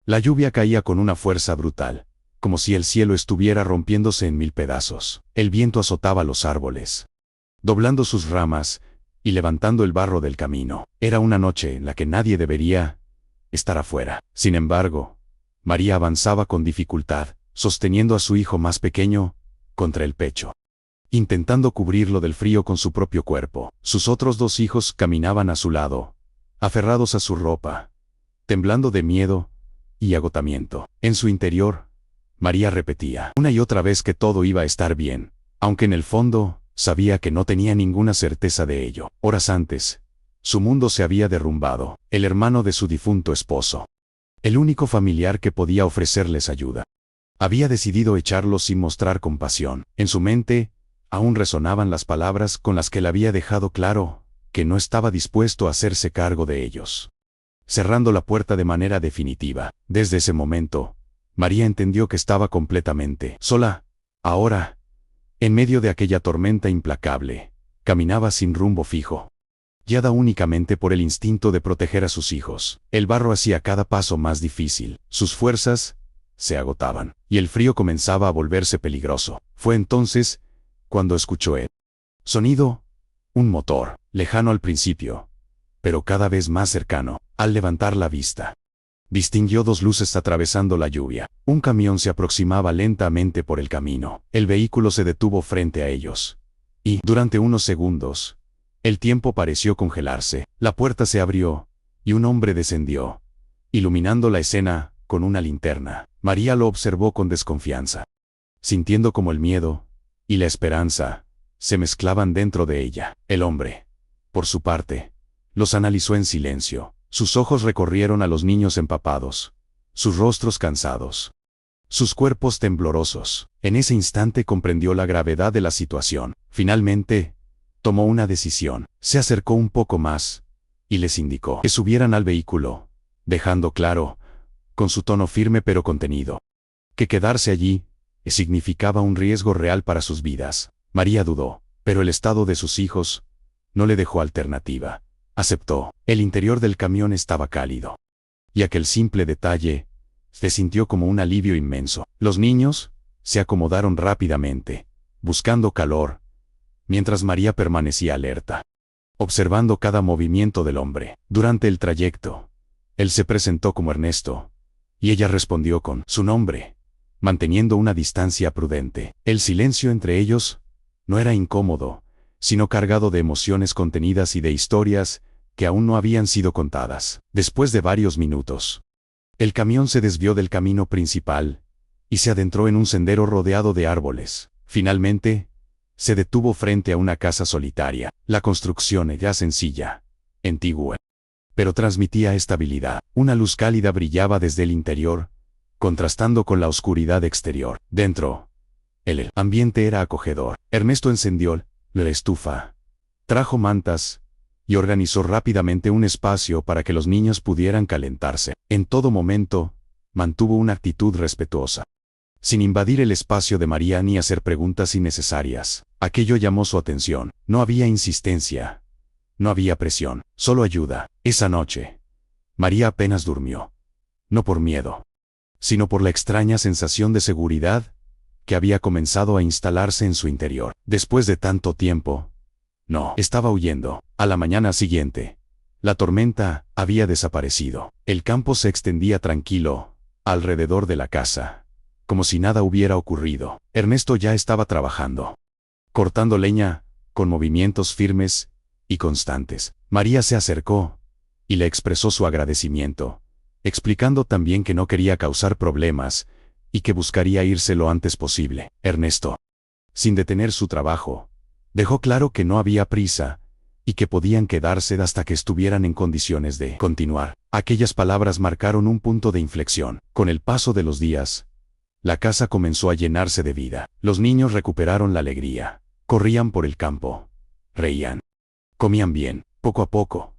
La lluvia caía con una fuerza brutal, como si el cielo estuviera rompiéndose en mil pedazos. El viento azotaba los árboles, doblando sus ramas y levantando el barro del camino. Era una noche en la que nadie debería estar afuera. Sin embargo, María avanzaba con dificultad, sosteniendo a su hijo más pequeño contra el pecho, intentando cubrirlo del frío con su propio cuerpo. Sus otros dos hijos caminaban a su lado, aferrados a su ropa, temblando de miedo y agotamiento. En su interior, María repetía una y otra vez que todo iba a estar bien, aunque en el fondo sabía que no tenía ninguna certeza de ello. Horas antes, su mundo se había derrumbado. El hermano de su difunto esposo, el único familiar que podía ofrecerles ayuda, había decidido echarlos sin mostrar compasión. En su mente, aún resonaban las palabras con las que le había dejado claro que no estaba dispuesto a hacerse cargo de ellos, cerrando la puerta de manera definitiva. Desde ese momento, María entendió que estaba completamente sola. Ahora, en medio de aquella tormenta implacable, caminaba sin rumbo fijo, guiada únicamente por el instinto de proteger a sus hijos. El barro hacía cada paso más difícil, sus fuerzas se agotaban, y el frío comenzaba a volverse peligroso. Fue entonces cuando escuchó el sonido, un motor, lejano al principio, pero cada vez más cercano. Al levantar la vista, distinguió dos luces atravesando la lluvia. Un camión se aproximaba lentamente por el camino. El vehículo se detuvo frente a ellos, y, durante unos segundos, el tiempo pareció congelarse. La puerta se abrió, y un hombre descendió, iluminando la escena con una linterna. María lo observó con desconfianza, sintiendo como el miedo y la esperanza se mezclaban dentro de ella. El hombre, por su parte, los analizó en silencio. Sus ojos recorrieron a los niños empapados, sus rostros cansados, sus cuerpos temblorosos. En ese instante comprendió la gravedad de la situación. Finalmente, tomó una decisión. Se acercó un poco más y les indicó que subieran al vehículo, dejando claro, con su tono firme pero contenido, que quedarse allí significaba un riesgo real para sus vidas. María dudó, pero el estado de sus hijos no le dejó alternativa. Aceptó. El interior del camión estaba cálido, y aquel simple detalle se sintió como un alivio inmenso. Los niños se acomodaron rápidamente, buscando calor, mientras María permanecía alerta, observando cada movimiento del hombre. Durante el trayecto, él se presentó como Ernesto, y ella respondió con su nombre, manteniendo una distancia prudente. El silencio entre ellos no era incómodo, sino cargado de emociones contenidas y de historias que aún no habían sido contadas. Después de varios minutos, el camión se desvió del camino principal y se adentró en un sendero rodeado de árboles. Finalmente, se detuvo frente a una casa solitaria. La construcción era sencilla, antigua, pero transmitía estabilidad. Una luz cálida brillaba desde el interior, contrastando con la oscuridad exterior. Dentro, el ambiente era acogedor. Ernesto encendió la estufa, trajo mantas y organizó rápidamente un espacio para que los niños pudieran calentarse. En todo momento, mantuvo una actitud respetuosa, sin invadir el espacio de María ni hacer preguntas innecesarias. Aquello llamó su atención. No había insistencia, no había presión, solo ayuda. Esa noche, María apenas durmió, no por miedo, sino por la extraña sensación de seguridad que había comenzado a instalarse en su interior. Después de tanto tiempo, no estaba huyendo. A la mañana siguiente, la tormenta había desaparecido. El campo se extendía tranquilo alrededor de la casa, como si nada hubiera ocurrido. Ernesto ya estaba trabajando, cortando leña, con movimientos firmes y constantes. María se acercó y le expresó su agradecimiento, explicando también que no quería causar problemas y que buscaría irse lo antes posible. Ernesto, sin detener su trabajo, dejó claro que no había prisa y que podían quedarse hasta que estuvieran en condiciones de continuar. Aquellas palabras marcaron un punto de inflexión. Con el paso de los días, la casa comenzó a llenarse de vida. Los niños recuperaron la alegría, corrían por el campo, reían, comían bien. Poco a poco,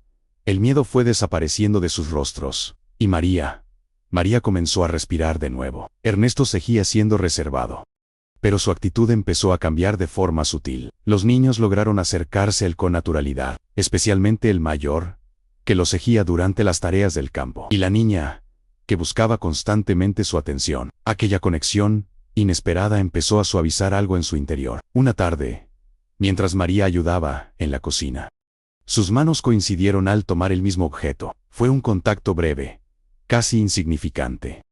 el miedo fue desapareciendo de sus rostros, y María comenzó a respirar de nuevo. Ernesto seguía siendo reservado, pero su actitud empezó a cambiar de forma sutil. Los niños lograron acercarse a él con naturalidad, especialmente el mayor, que lo seguía durante las tareas del campo. Y la niña, que buscaba constantemente su atención. Aquella conexión inesperada empezó a suavizar algo en su interior. Una tarde, mientras María ayudaba en la cocina, sus manos coincidieron al tomar el mismo objeto. Fue un contacto breve, casi insignificante,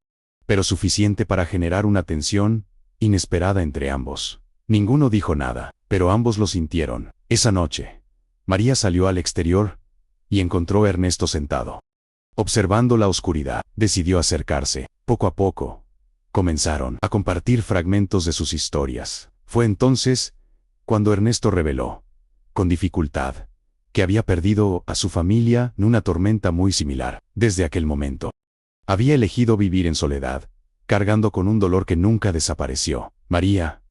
pero suficiente para generar una tensión inesperada entre ambos. Ninguno dijo nada, pero ambos lo sintieron. Esa noche, María salió al exterior y encontró a Ernesto sentado, observando la oscuridad. Decidió acercarse. Poco a poco, comenzaron a compartir fragmentos de sus historias. Fue entonces cuando Ernesto reveló, con dificultad, que había perdido a su familia en una tormenta muy similar. Desde aquel momento, había elegido vivir en soledad, cargando con un dolor que nunca desapareció. María,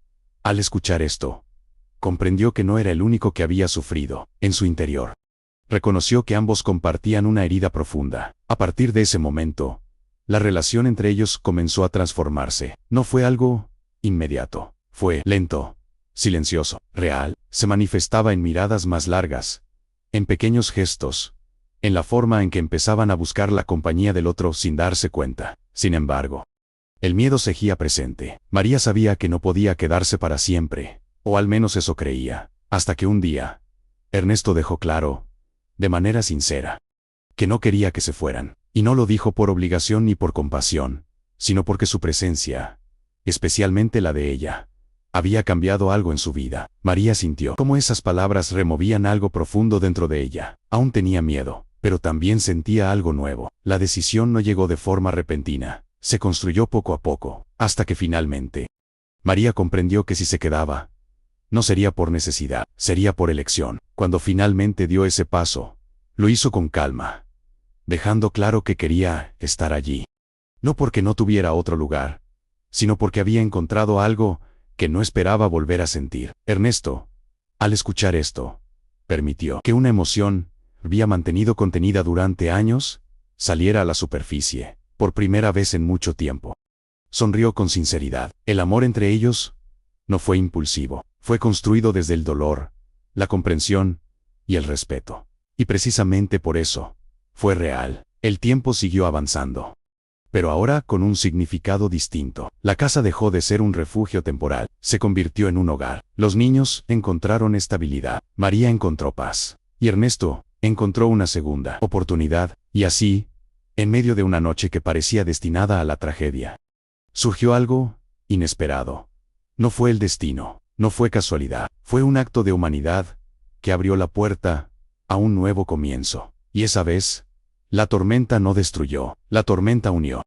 al escuchar esto, comprendió que no era el único que había sufrido. En su interior, reconoció que ambos compartían una herida profunda. A partir de ese momento, la relación entre ellos comenzó a transformarse. No fue algo inmediato, fue lento, silencioso, real. Se manifestaba en miradas más largas, en pequeños gestos, en la forma en que empezaban a buscar la compañía del otro sin darse cuenta. Sin embargo, el miedo seguía presente. María sabía que no podía quedarse para siempre, o al menos eso creía, hasta que un día, Ernesto dejó claro, de manera sincera, que no quería que se fueran, y no lo dijo por obligación ni por compasión, sino porque su presencia, especialmente la de ella, había cambiado algo en su vida. María sintió cómo esas palabras removían algo profundo dentro de ella. Aún tenía miedo, pero también sentía algo nuevo. La decisión no llegó de forma repentina, se construyó poco a poco, hasta que finalmente, María comprendió que si se quedaba, no sería por necesidad, sería por elección. Cuando finalmente dio ese paso, lo hizo con calma, dejando claro que quería estar allí. No porque no tuviera otro lugar, sino porque había encontrado algo que no esperaba volver a sentir. Ernesto, al escuchar esto, permitió que una emoción, había mantenido contenida durante años, saliera a la superficie, por primera vez en mucho tiempo. Sonrió con sinceridad. El amor entre ellos no fue impulsivo, fue construido desde el dolor, la comprensión y el respeto. Y precisamente por eso, fue real. El tiempo siguió avanzando, pero ahora con un significado distinto. La casa dejó de ser un refugio temporal, se convirtió en un hogar. Los niños encontraron estabilidad, María encontró paz, y Ernesto encontró una segunda oportunidad, y así, en medio de una noche que parecía destinada a la tragedia, surgió algo inesperado. No fue el destino, no fue casualidad, fue un acto de humanidad que abrió la puerta a un nuevo comienzo. Y esa vez, la tormenta no destruyó, la tormenta unió.